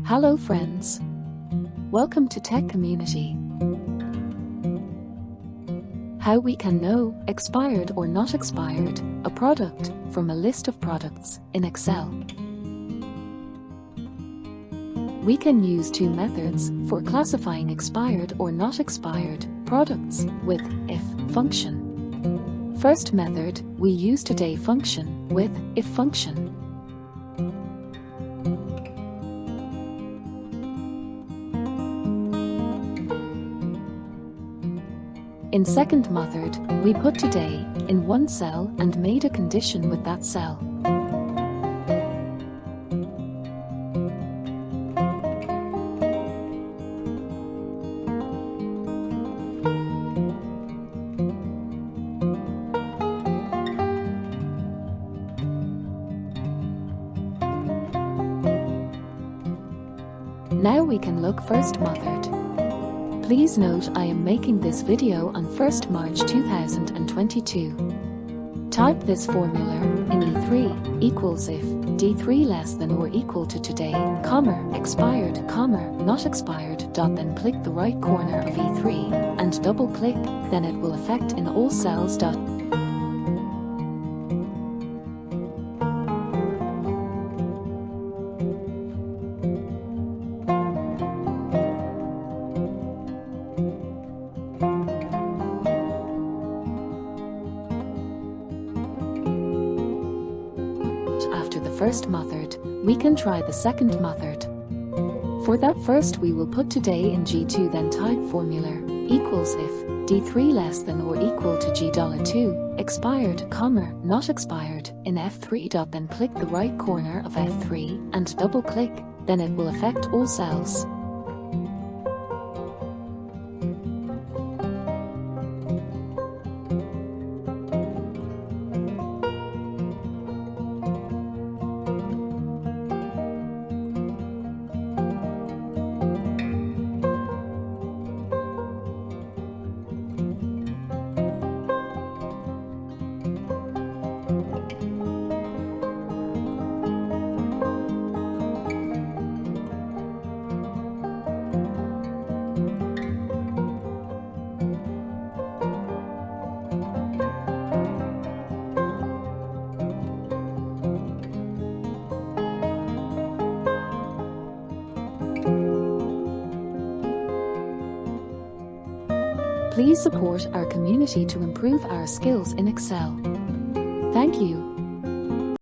Hello friends. Welcome to Tech Community. How we can know expired or not expired a product from a list of products in Excel. We can use two methods for classifying expired or not expired products with if function. First method, we use today function with if function. In second method, we put today in one cell and made a condition with that cell. Now we can look first method. Please note I am making this video on 1st March 2022. Type this formula in E3 equals if D3 less than or equal to today, expired, not expired. Then click the right corner of E3 and double click, then it will affect in all cells. After the first method, we can try the second method. For that first we will put today in G2, then type formula equals if D3 less than or equal to G$2 expired, not expired in F3. Then click the right corner of F3 and double click, then it will affect all cells. Please support our community to improve our skills in Excel. Thank you.